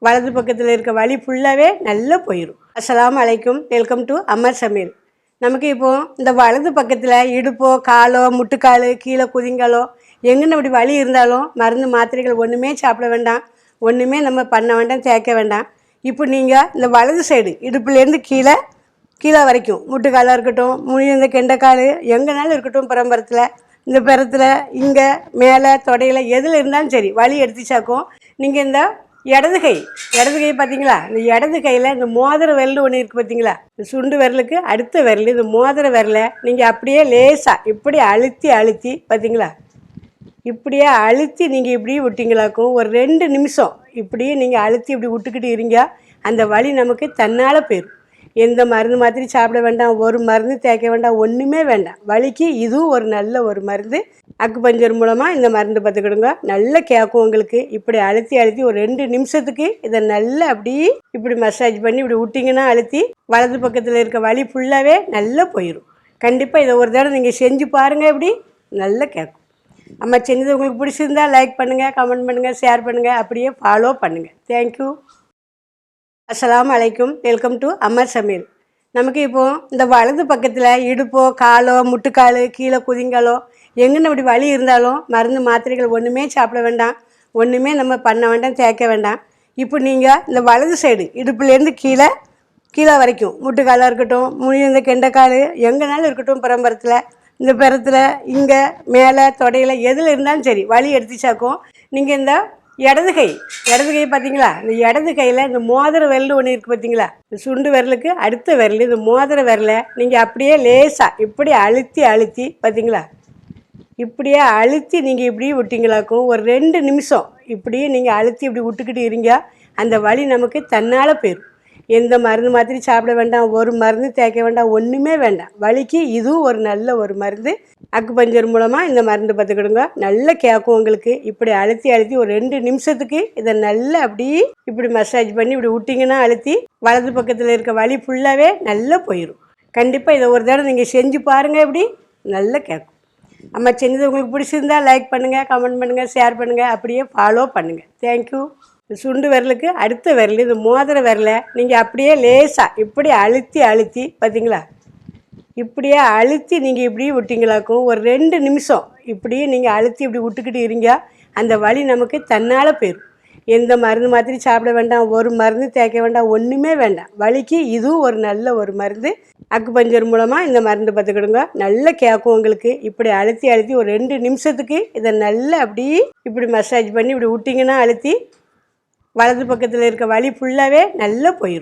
வலது பக்கத்தில் இருக்க வலி ஃபுல்லாகவே நல்லா போயிடும். அஸ்ஸலாமு அலைக்கும், வெல்கம் டு அமர் சமையல். நமக்கு இப்போது இந்த வலது பக்கத்தில் இடுப்போ காலோ முட்டுக்கால் கீழே குதிங்காலோ எங்கன்னு அப்படி வலி இருந்தாலும் மருந்து மாத்திரைகள் ஒன்றுமே சாப்பிட வேண்டாம், ஒன்றுமே நம்ம பண்ண வேண்டாம், தேய்க்க வேண்டாம். இப்போ நீங்கள் இந்த வலது சைடு இடுப்புலேருந்து கீழே வரைக்கும் முட்டுக்காலாக இருக்கட்டும், இந்த கெண்டைக்கால் எங்கேனாலும் இருக்கட்டும், பரம்பரத்தில் இந்த பிறத்தில் இங்கே மேலே தொடையில் எதில் இருந்தாலும் சரி வலி எடுத்துச்சாக்கும் நீங்கள் இந்த இடது கை பார்த்தீங்களா, இந்த இடது கையில் இந்த மோதிர விரல் ஒன்று இருக்குது பார்த்தீங்களா, இந்த சுண்டு விரலுக்கு அடுத்த விரல் இந்த மோதிர விரலை நீங்கள் அப்படியே லேசாக இப்படி அழுத்தி பார்த்தீங்களா, இப்படியே அழுத்தி நீங்கள் இப்படியே விட்டிங்களாக்கும் ஒரு 2 நிமிஷம் இப்படியே நீங்கள் அழுத்தி இப்படி விட்டுக்கிட்டு இருங்க. அந்த வலி நமக்கு தன்னால் போயிடும். எந்த மருந்து மாத்திரை சாப்பிட வேண்டாம், ஒரு மருந்து தேய்க்க வேண்டாம், ஒன்றுமே வேண்டாம். வலிக்கு இதுவும் ஒரு நல்ல ஒரு மருந்து. அக்குபஞ்சர் மூலமாக இந்த மருந்து பார்த்துக்கிடுங்க, நல்லா கேட்கும் உங்களுக்கு. இப்படி அழுத்தி ஒரு 2 நிமிஷத்துக்கு இதை நல்லா அப்படியே இப்படி மசாஜ் பண்ணி இப்படி விட்டிங்கன்னா அழுத்தி வலது பக்கத்தில் இருக்க வலி ஃபுல்லாகவே நல்லா போயிடும். கண்டிப்பாக இதை ஒரு தடவை நீங்கள் செஞ்சு பாருங்கள், இப்படி நல்லா கேட்கும். அம்மா செஞ்சது உங்களுக்கு பிடிச்சிருந்தா லைக் பண்ணுங்கள், கமெண்ட் பண்ணுங்கள், ஷேர் பண்ணுங்கள், அப்படியே ஃபாலோ பண்ணுங்கள். தேங்க்யூ. அஸ்ஸலாமு அலைக்கும், வெல்கம் டு அமர் சமையல். நமக்கு இப்போது இந்த வலது பக்கத்தில் இடுப்போ காலோ முட்டுக்கால் கீழே குதிங்காலோ எங்கன்னு அப்படி வலி இருந்தாலும் மருந்து மாத்திரைகள் ஒன்றுமே சாப்பிட வேண்டாம், ஒன்றுமே நம்ம பண்ண வேண்டாம், தேய்க்க வேண்டாம். இப்போ நீங்கள் இந்த வலது சைடு இடுப்புலேருந்து கீழே வரைக்கும் முட்டுக்காலாக இருக்கட்டும், இந்த கெண்டைக்கால் எங்கேனாலும் இருக்கட்டும், பரம்பரத்தில் இந்த பிறத்தில் இங்கே மேலே தொடையில் எதில் இருந்தாலும் சரி வலி எடுத்துச்சாக்கும் நீங்கள் இந்த இடது கை பார்த்தீங்களா, இந்த இடது கையில் இந்த மோதிர விரல் ஒன்று இருக்குது பார்த்தீங்களா, இந்த சுண்டு விரலுக்கு அடுத்த விரல் இந்த மோதிர விரலை நீங்கள் அப்படியே லேசாக இப்படி அழுத்தி பார்த்தீங்களா, இப்படியே அழுத்தி நீங்கள் இப்படியே விட்டிங்களாக்கும் ஒரு 2 நிமிஷம் இப்படியே நீங்கள் அழுத்தி இப்படி விட்டுக்கிட்டு இருங்க. அந்த வலி நமக்கு தன்னால் போயிடும். எந்த மருந்து மாத்திரை சாப்பிட வேண்டாம், ஒரு மருந்து தேய்க்க வேண்டாம், ஒன்றுமே வேண்டாம். வலிக்கு இதுவும் ஒரு நல்ல ஒரு மருந்து. அக்குபஞ்சர் மூலமாக இந்த மருந்து பார்த்துக்கிடுங்க, நல்லா கேட்கும் உங்களுக்கு. இப்படி அழுத்தி ஒரு 2 நிமிஷத்துக்கு இதை நல்லா அப்படியே இப்படி மசாஜ் பண்ணி இப்படி விட்டிங்கன்னா அழுத்தி வலது பக்கத்தில் இருக்க வலி ஃபுல்லாகவே நல்லா போயிடும். கண்டிப்பாக இதை ஒரு தடவை நீங்கள் செஞ்சு பாருங்கள், இப்படி நல்லா கேட்கும். அம்மா செஞ்சது உங்களுக்கு பிடிச்சிருந்தா லைக் பண்ணுங்கள், கமெண்ட் பண்ணுங்கள், ஷேர் பண்ணுங்கள், அப்படியே ஃபாலோ பண்ணுங்கள். தேங்க்யூ. சுண்டு விரலுக்கு அடுத்த விரல் இந்த மோதிர விரலை நீங்கள் அப்படியே லேசாக இப்படி அழுத்தி பார்த்தீங்களா, இப்படியே அழுத்தி நீங்கள் இப்படியே விட்டிங்களாக்கும் ஒரு 2 நிமிஷம் இப்படியே நீங்கள் அழுத்தி இப்படி விட்டுக்கிட்டு இருங்க. அந்த வலி நமக்கு தன்னால் போயிடும். எந்த மருந்து மாத்திரை சாப்பிட வேண்டாம், ஒரு மருந்து தேய்க்க வேண்டாம், ஒன்றுமே வேண்டாம். வலிக்கு இதுவும் ஒரு நல்ல ஒரு மருந்து. அக்குபஞ்சர் மூலமாக இந்த மருந்து பார்த்துக்கிடுங்க, நல்லா கேட்கும் உங்களுக்கு. இப்படி அழுத்தி ஒரு 2 நிமிஷத்துக்கு இதை நல்லா அப்படியே இப்படி மசாஜ் பண்ணி இப்படி விட்டிங்கன்னா அழுத்தி வலது பக்கத்தில் இருக்க வலி ஃபுல்லாகவே நல்லா போயிடும்.